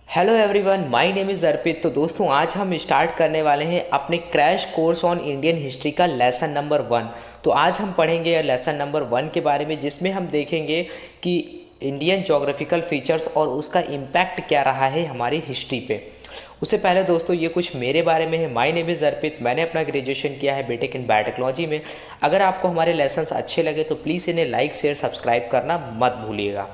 Hello everyone, my name is Arpit. तो दोस्तों आज हम स्टार्ट करने वाले हैं अपने crash course on Indian history का लेसन नंबर 1। तो आज हम पढ़ेंगे लेसन नंबर 1 के बारे में, जिसमें हम देखेंगे कि इंडियन जोग्राफिकल फीचर्स और उसका इम्पैक्ट क्या रहा है हमारी हिस्ट्री पे। उससे पहले दोस्तों ये कुछ मेरे बारे में है। माय नेम इज़ अर्पित। मैंने अपना ग्रेजुएशन किया है बीटेक इन बायोटेक्नोलॉजी में। अगर आपको हमारे लेसन्स अच्छे लगे तो प्लीज़ इन्हें लाइक शेयर सब्सक्राइब करना मत भूलिएगा।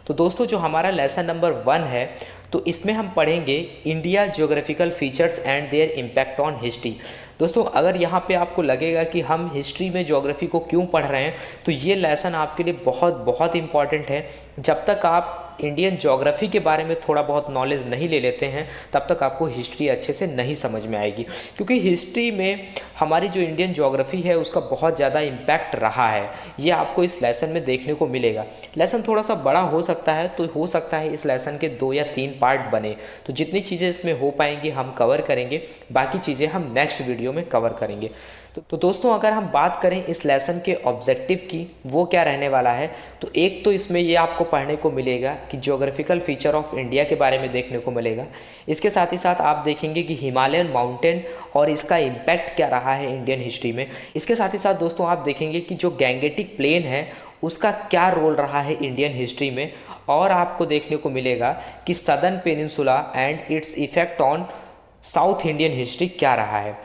तो दोस्तों जो हमारा लेसन नंबर 1 है, तो इसमें हम पढ़ेंगे India geographical features and there impact on history. दोस्तों अगर यहाँ पे आपको लगेगा कि हम हिस्ट्री में ज्योग्राफी को क्यों पढ़ रहे हैं, तो ये लेसन आपके लिए बहुत बहुत इम्पॉर्टेंट है। जब तक आप इंडियन ज्योग्राफी के बारे में थोड़ा बहुत नॉलेज नहीं ले लेते हैं, तब तक आपको हिस्ट्री अच्छे से नहीं समझ में आएगी, क्योंकि हिस्ट्री में हमारी जो इंडियन ज्योग्राफी है उसका बहुत ज़्यादा इम्पैक्ट रहा है। ये आपको इस लेसन में देखने को मिलेगा। लेसन थोड़ा सा बड़ा हो सकता है, तो हो सकता है इस लेसन के 2 या 3 पार्ट बने। तो जितनी चीज़ें इसमें हो पाएंगी हम कवर करेंगे, बाकी चीज़ें हम नेक्स्ट वीडियो में कवर करेंगे। तो दोस्तों अगर हम बात करें इस लेसन के ऑब्जेक्टिव की, वो क्या रहने वाला है, तो एक तो इसमें ये आपको पढ़ने को मिलेगा कि ज्योग्राफिकल फीचर ऑफ इंडिया के बारे में देखने को मिलेगा। इसके साथ ही साथ आप देखेंगे कि हिमालयन माउंटेन और इसका इम्पैक्ट क्या रहा है इंडियन हिस्ट्री में। इसके साथ ही साथ दोस्तों आप देखेंगे कि जो गैंगेटिक प्लेन है उसका क्या रोल रहा है इंडियन हिस्ट्री में। और आपको देखने को मिलेगा कि southern peninsula and its effect on south Indian history क्या रहा है।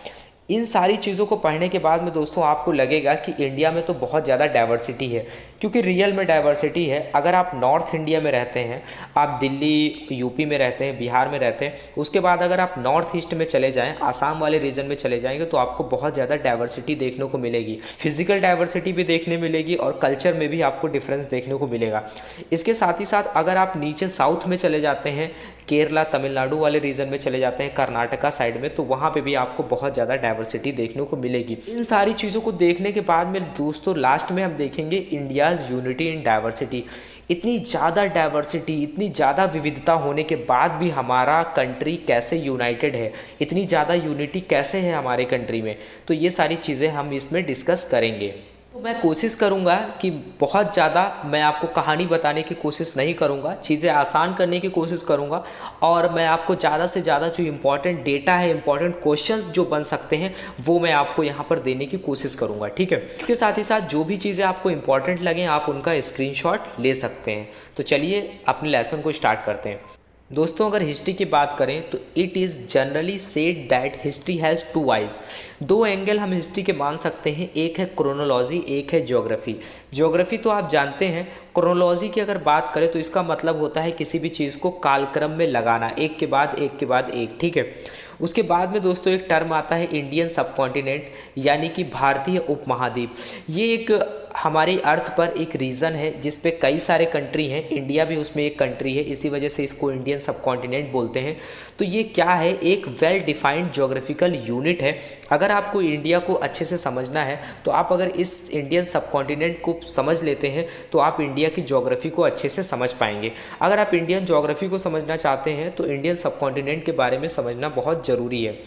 इन सारी चीज़ों को पढ़ने के बाद में दोस्तों आपको लगेगा कि इंडिया में तो बहुत ज़्यादा डाइवर्सिटी है, क्योंकि रियल में डाइवर्सिटी है। अगर आप नॉर्थ इंडिया में रहते हैं, आप दिल्ली यूपी में रहते हैं, बिहार में रहते हैं, उसके बाद अगर आप नॉर्थ ईस्ट में चले जाएं, आसाम वाले रीजन में चले जाएंगे, तो आपको बहुत ज़्यादा डाइवर्सिटी देखने को मिलेगी। फिजिकल डाइवर्सिटी भी देखने मिलेगी और कल्चर में भी आपको डिफरेंस देखने को मिलेगा। इसके साथ ही साथ अगर आप नीचे साउथ में चले जाते हैं, केरला तमिलनाडु वाले रीजन में चले जाते हैं, कर्नाटका साइड में, तो वहाँ पे भी आपको बहुत ज़्यादा डाइवर्सिटी देखने को मिलेगी। इन सारी चीज़ों को देखने के बाद में दोस्तों लास्ट में हम देखेंगे इंडियाज़ यूनिटी इन डाइवर्सिटी। इतनी ज़्यादा डाइवर्सिटी, इतनी ज़्यादा विविधता होने के बाद भी हमारा कंट्री कैसे यूनाइटेड है, इतनी ज़्यादा यूनिटी कैसे है हमारे कंट्री में, तो ये सारी चीज़ें हम इसमें डिस्कस करेंगे। तो मैं कोशिश करूंगा कि बहुत ज़्यादा मैं आपको कहानी बताने की कोशिश नहीं करूंगा, चीज़ें आसान करने की कोशिश करूंगा, और मैं आपको ज़्यादा से ज़्यादा जो इम्पोर्टेंट डेटा है, इम्पोर्टेंट क्वेश्चंस जो बन सकते हैं, वो मैं आपको यहाँ पर देने की कोशिश करूंगा, ठीक है। इसके साथ ही साथ जो भी चीज़ें आपको इम्पोर्टेंट लगें आप उनका स्क्रीनशॉट ले सकते हैं। तो चलिए अपने लेसन को स्टार्ट करते हैं। दोस्तों अगर हिस्ट्री की बात करें तो it is generally said that history has 2 eyes. 2 angle हम हिस्ट्री के मान सकते हैं, एक है क्रोनोलॉजी, एक है ज्योग्राफी। ज्योग्राफी तो आप जानते हैं। क्रोनोलॉजी की अगर बात करें तो इसका मतलब होता है किसी भी चीज़ को कालक्रम में लगाना, एक के बाद एक के बाद एक, ठीक है। उसके बाद में दोस्तों एक टर्म आता है इंडियन सबकॉन्टिनेंट, यानी कि भारतीय उपमहाद्वीप। ये एक हमारी अर्थ पर एक रीजन है जिस पे कई सारे कंट्री हैं, इंडिया भी उसमें एक कंट्री है, इसी वजह से इसको इंडियन सबकॉन्टिनेंट बोलते हैं। तो ये क्या है, एक वेल डिफाइंड ज्योग्राफिकल यूनिट है। अगर आपको इंडिया को अच्छे से समझना है तो आप अगर इस इंडियन सबकॉन्टिनेंट को समझ लेते हैं तो आप इंडिया की ज्योग्राफी को अच्छे से समझ पाएंगे। अगर आप इंडियन ज्योग्राफी को समझना चाहते हैं तो इंडियन सबकॉन्टिनेंट के बारे में समझना बहुत ज़रूरी है।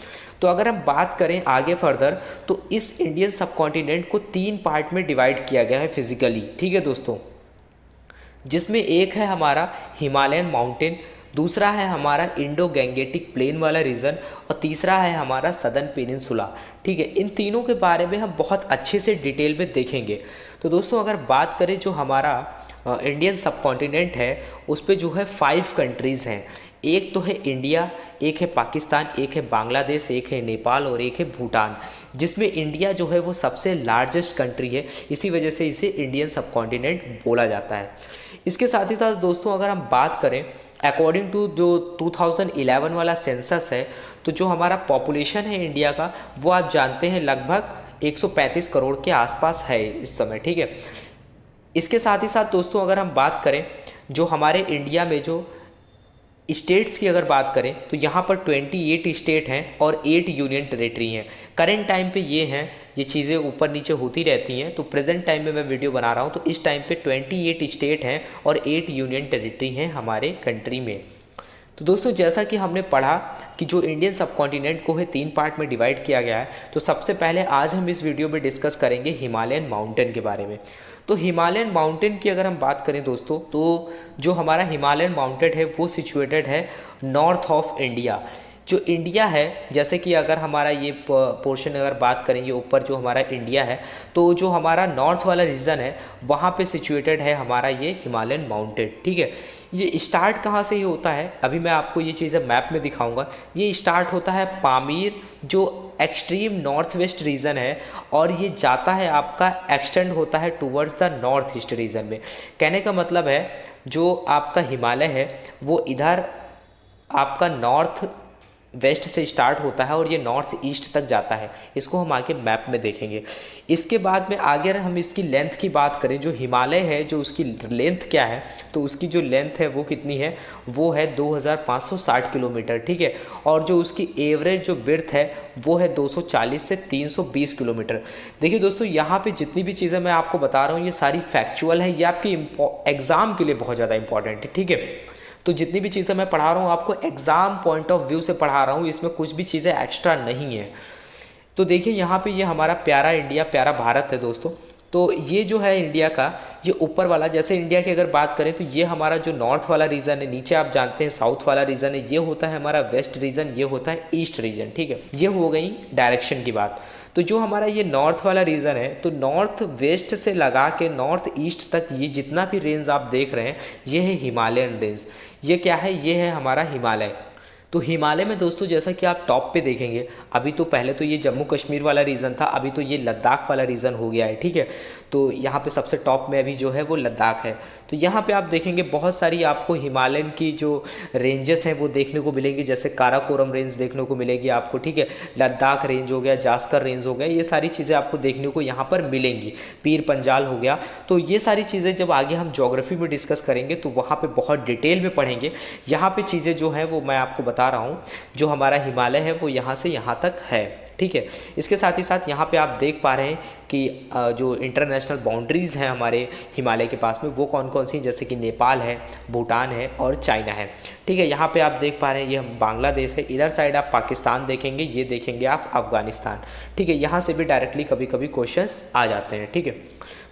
तो अगर हम बात करें आगे फर्दर, तो इस इंडियन सबकॉन्टिनेंट को 3 पार्ट में डिवाइड किया गया है फिजिकली, ठीक है दोस्तों, जिसमें एक है हमारा हिमालयन माउंटेन, दूसरा है हमारा इंडो गैंगेटिक प्लेन वाला रीजन, और तीसरा है हमारा सदर्न पेनिनसुला, ठीक है। इन तीनों के बारे में हम बहुत अच्छे से डिटेल में देखेंगे। तो दोस्तों अगर बात करें जो हमारा इंडियन सबकॉन्टिनेंट है, उस पर जो है 5 कंट्रीज़ हैं। एक तो है इंडिया, एक है पाकिस्तान, एक है बांग्लादेश, एक है नेपाल और एक है भूटान, जिसमें इंडिया जो है वो सबसे लार्जेस्ट कंट्री है, इसी वजह से इसे इंडियन सबकॉन्टिनेंट बोला जाता है। इसके साथ ही साथ दोस्तों अगर हम बात करें अकॉर्डिंग टू जो 2011 वाला सेंसस है, तो जो हमारा पॉपुलेशन है इंडिया का, वो आप जानते हैं लगभग 135 करोड़ के आसपास है इस समय, ठीक है। इसके साथ ही साथ दोस्तों अगर हम बात करें जो हमारे इंडिया में जो स्टेट्स की अगर बात करें तो यहाँ पर 28 स्टेट हैं और 8 यूनियन टेरेटरी हैं। करेंट टाइम पे ये हैं, ये चीज़ें ऊपर नीचे होती रहती हैं, तो प्रेजेंट टाइम में मैं वीडियो बना रहा हूँ तो इस टाइम पे 28 स्टेट हैं और 8 यूनियन टेरेटरी हैं हमारे कंट्री में। तो दोस्तों जैसा कि हमने पढ़ा कि जो इंडियन सब कॉन्टिनेंट को है 3 पार्ट में डिवाइड किया गया है, तो सबसे पहले आज हम इस वीडियो में डिस्कस करेंगे हिमालयन माउंटेन के बारे में। तो हिमालयन माउंटेन की अगर हम बात करें दोस्तों, तो जो हमारा हिमालयन माउंटेन है वो सिचुएटेड है नॉर्थ ऑफ इंडिया। जो इंडिया है, जैसे कि अगर हमारा ये पोर्शन अगर बात करेंगे ऊपर जो हमारा इंडिया है, तो जो हमारा नॉर्थ वाला रीजन है वहाँ पे सिचुएटेड है हमारा ये हिमालयन माउंटेन। ठीक है, ये स्टार्ट कहाँ से ही होता है, अभी मैं आपको ये चीज़ें मैप में दिखाऊंगा। ये स्टार्ट होता है पामीर, जो एक्सट्रीम नॉर्थ वेस्ट रीजन है, और ये जाता है आपका एक्सटेंड होता है towards the north east region में। कहने का मतलब है जो आपका हिमालय है वो इधर आपका नॉर्थ वेस्ट से स्टार्ट होता है और ये नॉर्थ ईस्ट तक जाता है। इसको हम आगे मैप में देखेंगे। इसके बाद में आगे हम इसकी लेंथ की बात करें, जो हिमालय है जो उसकी लेंथ क्या है, तो उसकी जो लेंथ है वो कितनी है, वो है 2560 किलोमीटर। ठीक है, और जो उसकी एवरेज जो विड्थ है वो है 240 से 320 किलोमीटर। देखिए दोस्तों, यहाँ पे जितनी भी चीज़ें मैं आपको बता रहा हूँ ये सारी फैक्चुअल है, ये आपकी एग्ज़ाम के लिए बहुत ज़्यादा इंपॉर्टेंट है। ठीक है, तो जितनी भी चीज़ें मैं पढ़ा रहा हूँ आपको एग्ज़ाम पॉइंट ऑफ व्यू से पढ़ा रहा हूँ, इसमें कुछ भी चीज़ें एक्स्ट्रा नहीं है। तो देखिए यहाँ पे ये हमारा प्यारा इंडिया, प्यारा भारत है दोस्तों। तो ये जो है इंडिया का ये ऊपर वाला, जैसे इंडिया की अगर बात करें तो ये हमारा जो नॉर्थ वाला रीजन है, नीचे आप जानते हैं साउथ वाला रीजन है, ये होता है हमारा वेस्ट रीजन, ये होता है ईस्ट रीजन। ठीक है, ये हो गई डायरेक्शन की बात। तो जो हमारा ये नॉर्थ वाला रीजन है, तो नॉर्थ वेस्ट से लगा के नॉर्थ ईस्ट तक ये जितना भी रेंज आप देख रहे हैं ये है हिमालयन रेंज। ये क्या है, ये है हमारा हिमालय। तो हिमालय में दोस्तों जैसा कि आप टॉप पे देखेंगे, अभी तो पहले तो ये जम्मू कश्मीर वाला रीजन था, अभी तो ये लद्दाख वाला रीजन हो गया है। ठीक है, तो यहाँ पे सबसे टॉप में अभी जो है वो लद्दाख है। तो यहाँ पे आप देखेंगे बहुत सारी आपको हिमालयन की जो रेंजेस हैं वो देखने को मिलेंगी, जैसे काराकोरम रेंज देखने को मिलेगी आपको। ठीक है, लद्दाख रेंज हो गया, जास्कर रेंज हो गया, ये सारी चीज़ें आपको देखने को यहाँ पर मिलेंगी। पीर पंजाल हो गया। तो ये सारी चीज़ें जब आगे हम ज्योग्राफी में डिस्कस करेंगे तो वहाँ पर बहुत डिटेल में पढ़ेंगे। यहाँ पर चीज़ें जो हैं वो मैं आपको बता रहा हूँ, जो हमारा हिमालय है वो यहाँ से यहाँ तक है। ठीक है, इसके साथ ही साथ यहाँ पे आप देख पा रहे हैं कि जो इंटरनेशनल बाउंड्रीज़ हैं हमारे हिमालय के पास में वो कौन कौन सी, जैसे कि नेपाल है, भूटान है और चाइना है। ठीक है, यहाँ पे आप देख पा रहे हैं ये बांग्लादेश है, इधर साइड आप पाकिस्तान देखेंगे, ये देखेंगे आप अफगानिस्तान। ठीक है, यहाँ से भी डायरेक्टली कभी कभी क्वेश्चंस आ जाते हैं। ठीक है,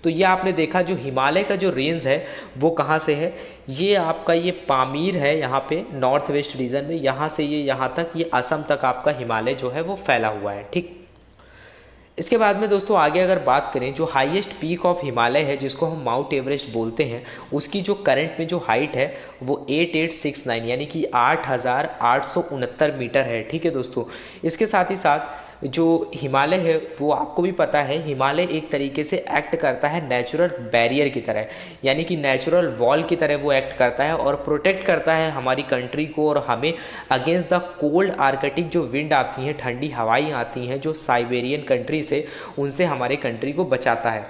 तो ये आपने देखा जो हिमालय का जो रेंज है वो कहाँ से है, ये आपका ये पामीर है यहाँ पे नॉर्थ वेस्ट रीजन में, यहाँ से ये यहाँ तक, ये असम तक आपका हिमालय जो है वो फैला हुआ है। ठीक, इसके बाद में दोस्तों आगे अगर बात करें, जो हाईएस्ट पीक ऑफ हिमालय है जिसको हम माउंट एवरेस्ट बोलते हैं, उसकी जो करंट में जो हाइट है वो 8869 यानी कि 8869 मीटर है। ठीक है दोस्तों, इसके साथ ही साथ जो हिमालय है वो आपको भी पता है, हिमालय एक तरीके से एक्ट करता है नेचुरल बैरियर की तरह, यानी कि नेचुरल वॉल की तरह वो एक्ट करता है और प्रोटेक्ट करता है हमारी कंट्री को और हमें अगेंस्ट द कोल्ड आर्कटिक जो विंड आती हैं, ठंडी हवाएं आती हैं जो साइबेरियन कंट्री से, उनसे हमारे कंट्री को बचाता है।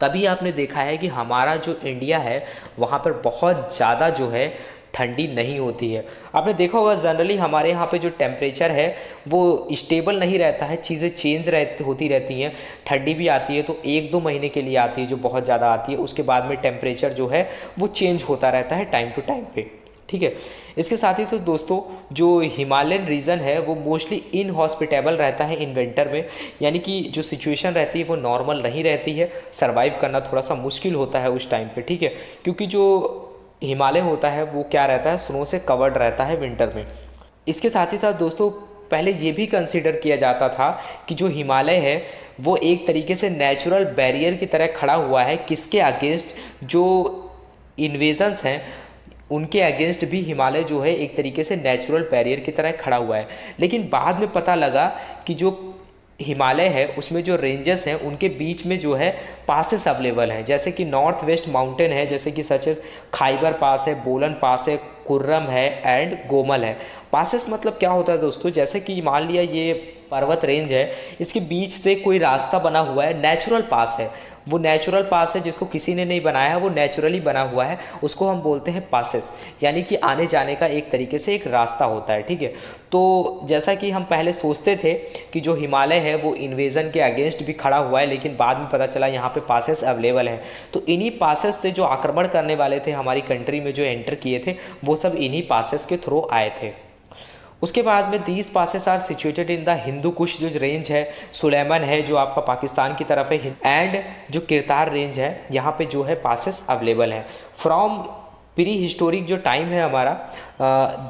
तभी आपने देखा है कि हमारा जो इंडिया है वहाँ पर बहुत ज़्यादा जो है ठंडी नहीं होती है। आपने देखा होगा जनरली हमारे यहाँ पे जो टेम्परेचर है वो स्टेबल नहीं रहता है, चीज़ें चेंज होती रहती हैं। ठंडी भी आती है तो 1-2 महीने के लिए आती है जो बहुत ज़्यादा आती है, उसके बाद में टेम्परेचर जो है वो चेंज होता रहता है टाइम टू टाइम पे। ठीक है, इसके साथ ही तो दोस्तों जो हिमालयन रीजन है वो मोस्टली इनहॉस्पिटेबल रहता है इन विंटर में, यानी कि जो सिचुएशन रहती है वो नॉर्मल नहीं रहती है, सर्वाइव करना थोड़ा सा मुश्किल होता है उस टाइम पे। ठीक है, क्योंकि जो हिमालय होता है वो क्या रहता है, स्नो से कवर्ड रहता है विंटर में। इसके साथ ही साथ दोस्तों पहले ये भी कंसीडर किया जाता था कि जो हिमालय है वो एक तरीके से नेचुरल बैरियर की तरह खड़ा हुआ है, किसके अगेंस्ट, जो इन्वेजन्स हैं उनके अगेंस्ट भी हिमालय जो है एक तरीके से नेचुरल बैरियर की तरह खड़ा हुआ है। लेकिन बाद में पता लगा कि जो हिमालय है उसमें जो रेंजेस हैं उनके बीच में जो है पासेस अवेलेबल हैं, जैसे कि नॉर्थ वेस्ट माउंटेन है, जैसे कि सच खाइबर पास है, बोलन पास है, कुर्रम है एंड गोमल है। पासेस मतलब क्या होता है दोस्तों, जैसे कि मान लिया ये पर्वत रेंज है, इसके बीच से कोई रास्ता बना हुआ है, नेचुरल पास है। वो नेचुरल पास है जिसको किसी ने नहीं बनाया है, वो नेचुरली बना हुआ है, उसको हम बोलते हैं पासेस, यानी कि आने जाने का एक तरीके से एक रास्ता होता है, ठीक है। तो जैसा कि हम पहले सोचते थे कि जो हिमालय है वो इन्वेजन के अगेंस्ट भी खड़ा हुआ है, लेकिन बाद में पता चला यहाँ पे पासेस अवेलेबल हैं। तो इन्हीं पासेस से जो आक्रमण करने वाले थे हमारी कंट्री में, जो एंटर किए थे, वो सब इन्हीं पासेस के थ्रू आए थे। उसके बाद में 30 passes are situated in the Hindu Kush जो रेंज है, सुलेमन है जो आपका पाकिस्तान की तरफ है, एंड जो किरतार रेंज है, यहाँ पे जो है पासेस अवेलेबल है। फ्रॉम प्री हिस्टोरिक जो टाइम है हमारा,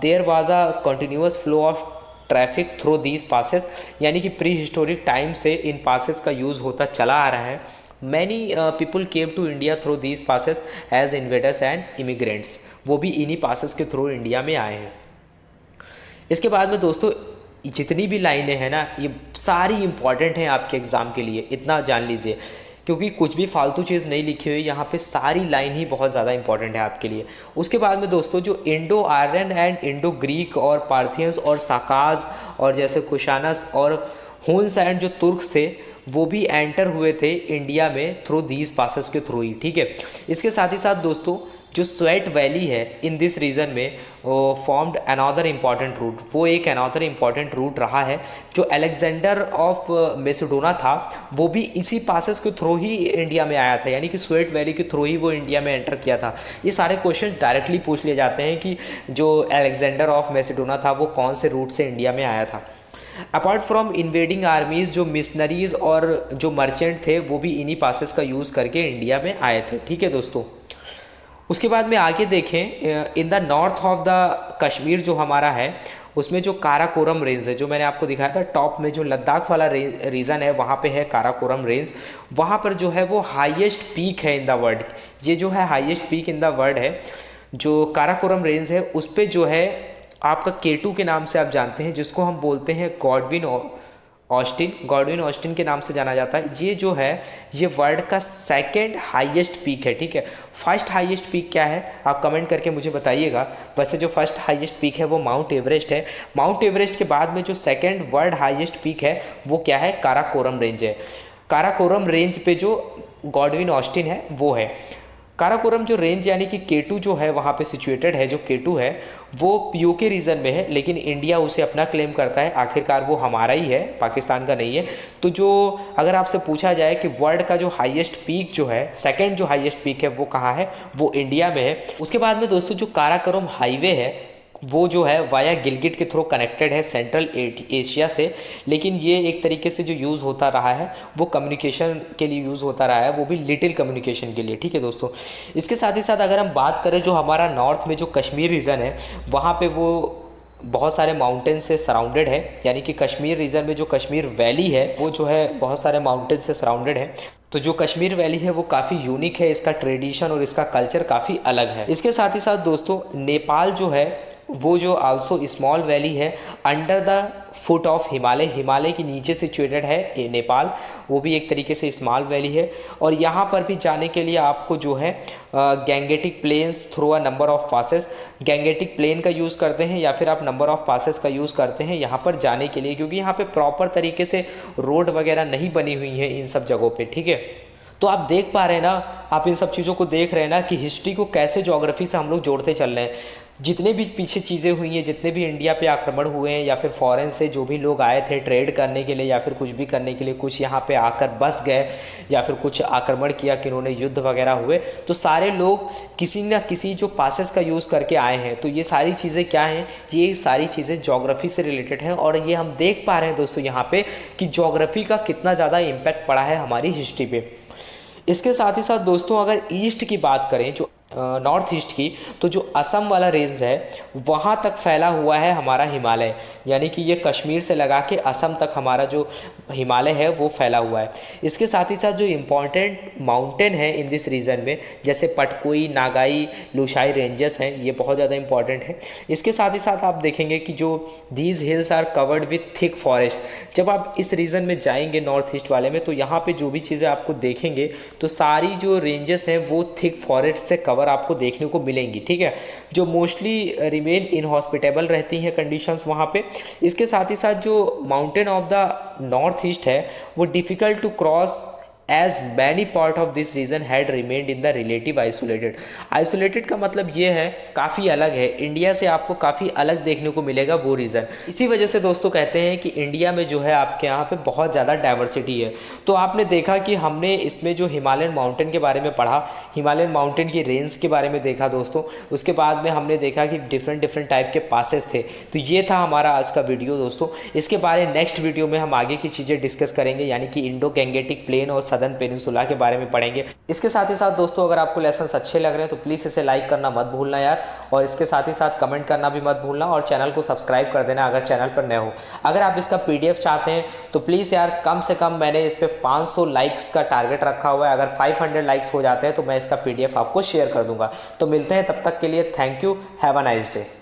there was a continuous flow of traffic through these passes, यानी कि प्री हिस्टोरिक टाइम से इन पासेस का यूज़ होता चला आ रहा है। Many people came to India through these passes as invaders and immigrants, वो भी इन्हीं पासेस के थ्रू इंडिया में आए हैं। इसके बाद में दोस्तों जितनी भी लाइनें हैं ना, ये सारी इंपॉर्टेंट हैं आपके एग्ज़ाम के लिए, इतना जान लीजिए, क्योंकि कुछ भी फालतू चीज़ नहीं लिखी हुई यहाँ पे, सारी लाइन ही बहुत ज़्यादा इंपॉर्टेंट है आपके लिए। उसके बाद में दोस्तों जो Indo Aryan and Indo Greek और पार्थियंस और साकाज और जैसे कुशानस और हुन्स एंड जो तुर्क्स थे, वो भी एंटर हुए थे इंडिया में थ्रू दीज पासेस के थ्रू ही, ठीक है। इसके साथ ही साथ दोस्तों जो स्वेट वैली है इन दिस रीजन में फॉर्म्ड अनदर इम्पॉर्टेंट रूट, वो एक अनदर इम्पॉर्टेंट रूट रहा है। जो अलेक्जेंडर ऑफ मैसेडोना था वो भी इसी पासेस के थ्रू ही इंडिया में आया था, यानी कि स्वेट वैली के थ्रू ही वो इंडिया में एंटर किया था। ये सारे क्वेश्चन डायरेक्टली पूछ लिए जाते हैं कि जो अलेक्जेंडर ऑफ मैसेडोना था वो कौन से रूट से इंडिया में आया था। अपार्ट फ्रॉम इन्वेडिंग आर्मीज़, जो मिशनरीज और जो मर्चेंट थे वो भी इन्हीं पासेस का यूज़ करके इंडिया में आए थे, ठीक है दोस्तों। उसके बाद में आगे देखें, in the north of the Kashmir जो हमारा है, उसमें जो काराकोरम रेंज है, जो मैंने आपको दिखाया था टॉप में, जो लद्दाख वाला रीजन है वहाँ पे है काराकोरम रेंज। वहाँ पर जो है वो हाईएस्ट पीक है इन द वर्ल्ड, ये जो है highest peak in the world है। जो काराकोरम रेंज है उस पर जो है आपका K2 के नाम से आप जानते हैं, जिसको हम बोलते हैं गॉडविन ऑस्टिन के नाम से जाना जाता है। ये जो है ये वर्ल्ड का सेकंड हाईएस्ट पीक है, ठीक है। फर्स्ट हाईएस्ट पीक क्या है आप कमेंट करके मुझे बताइएगा। वैसे जो फर्स्ट हाईएस्ट पीक है वो माउंट एवरेस्ट है। माउंट एवरेस्ट के बाद में जो सेकंड वर्ल्ड हाईएस्ट पीक है वो क्या है, काराकोरम रेंज है। काराकोरम रेंज पे जो गॉडविन ऑस्टिन है वो है। काराकोरम जो रेंज यानी कि K2 जो है वहाँ पे सिचुएटेड है, जो K2 है वो POK रीजन में है, लेकिन इंडिया उसे अपना क्लेम करता है। आखिरकार वो हमारा ही है, पाकिस्तान का नहीं है। तो जो अगर आपसे पूछा जाए कि वर्ल्ड का जो हाईएस्ट पीक जो है, सेकंड जो हाईएस्ट पीक है वो कहाँ है, वो इंडिया में है। उसके बाद में दोस्तों जो काराकोरम हाईवे है वो जो है वाया गिलगिट के थ्रू कनेक्टेड है सेंट्रल एशिया से, लेकिन ये एक तरीके से जो यूज़ होता रहा है वो कम्युनिकेशन के लिए यूज़ होता रहा है, वो भी लिटिल कम्युनिकेशन के लिए, ठीक है दोस्तों। इसके साथ ही साथ अगर हम बात करें जो हमारा नॉर्थ में जो कश्मीर रीजन है वहाँ पे वो बहुत सारे माउंटेन से सराउंडेड है, यानी कि कश्मीर रीजन में जो कश्मीर वैली है वो जो है बहुत सारे माउंटेन से सराउंडेड है। तो जो कश्मीर वैली है वो काफ़ी यूनिक है, इसका ट्रेडिशन और इसका कल्चर काफ़ी अलग है। इसके साथ ही साथ दोस्तों नेपाल जो है वो जो आल्सो स्मॉल वैली है under the foot of Himalaya, Himalaya के नीचे सिचुएटेड है ये नेपाल, वो भी एक तरीके से स्मॉल वैली है। और यहाँ पर भी जाने के लिए आपको जो है Gangetic plains through a number of passes, Gangetic plain का यूज़ करते हैं या फिर आप नंबर ऑफ पासेस का यूज़ करते हैं यहाँ पर जाने के लिए, क्योंकि यहाँ पे प्रॉपर तरीके से रोड वगैरह नहीं बनी हुई है इन सब जगहों पे, ठीक है। तो आप देख पा रहे हैं ना, आप इन सब चीज़ों को देख रहे हैं ना कि हिस्ट्री को कैसे ज्योग्राफी से हम लोग जोड़ते चल रहे हैं। जितने भी पीछे चीज़ें हुई हैं, जितने भी इंडिया पे आक्रमण हुए हैं या फिर फॉरेन से जो भी लोग आए थे ट्रेड करने के लिए या फिर कुछ भी करने के लिए, कुछ यहाँ पे आकर बस गए या फिर कुछ आक्रमण किया कि उन्होंने युद्ध वगैरह हुए, तो सारे लोग किसी न किसी जो पासेस का यूज़ करके आए हैं। तो ये सारी चीज़ें क्या हैं, ये सारी चीज़ें ज्योग्राफी से रिलेटेड हैं। और ये हम देख पा रहे हैं दोस्तों यहाँ पे कि ज्योग्राफी का कितना ज़्यादा इम्पैक्ट पड़ा है हमारी हिस्ट्री पे। इसके साथ ही साथ दोस्तों अगर ईस्ट की बात करें, जो नॉर्थ ईस्ट की, तो जो असम वाला रेंज है वहाँ तक फैला हुआ है हमारा हिमालय, यानी कि ये कश्मीर से लगा के असम तक हमारा जो हिमालय है वो फैला हुआ है। इसके साथ ही साथ जो इम्पॉर्टेंट माउंटेन है इन दिस रीजन में, जैसे पटकोई, नागाई, लुशाई रेंजेस हैं, ये बहुत ज़्यादा इंपॉर्टेंट है। इसके साथ ही साथ आप देखेंगे कि जो these hills are covered with thick forest. जब आप इस रीजन में जाएंगे नॉर्थ ईस्ट वाले में, तो यहाँ पर जो भी चीज़ें आपको देखेंगे तो सारी जो रेंजेस हैं वो थिक फॉरेस्ट से कवर फ्लावर आपको देखने को मिलेंगी, ठीक है, जो मोस्टली रिमेन इनहॉस्पिटेबल रहती हैं कंडीशंस वहाँ पे। इसके साथ ही साथ जो mountain of the north east है वो difficult to cross as many part of this region had remained in the relative isolated. Isolated का मतलब ये है काफ़ी अलग है, इंडिया से आपको काफ़ी अलग देखने को मिलेगा वो रीज़न। इसी वजह से दोस्तों कहते हैं कि इंडिया में जो है आपके यहाँ पे बहुत ज़्यादा डाइवर्सिटी है। तो आपने देखा कि हमने इसमें जो हिमालयन माउंटेन के बारे में पढ़ा, हिमालयन माउंटेन की रेंज के बारे में देखा दोस्तों, उसके बाद में हमने देखा कि डिफरेंट टाइप के पासेस थे। तो ये था हमारा आज का वीडियो दोस्तों। इसके बारे नेक्स्ट वीडियो में हम आगे की चीज़ें डिस्कस करेंगे, यानी कि इंडो गैंगेटिक प्लेन और सदर्न पेनिनसुला के बारे में पढ़ेंगे। इसके साथ ही साथ दोस्तों अगर आपको लेसन्स अच्छे लग रहे हैं तो प्लीज़ इसे लाइक करना मत भूलना यार, और इसके साथ ही साथ कमेंट करना भी मत भूलना, और चैनल को सब्सक्राइब कर देना अगर चैनल पर नए हो। अगर आप इसका PDF चाहते हैं तो प्लीज़ यार कम से कम मैंने इस पर 500 लाइक्स का टारगेट रखा हुआ है। अगर 500 लाइक्स हो जाते हैं तो मैं इसका PDF आपको शेयर कर दूंगा। तो मिलते हैं, तब तक के लिए thank you, have a nice day.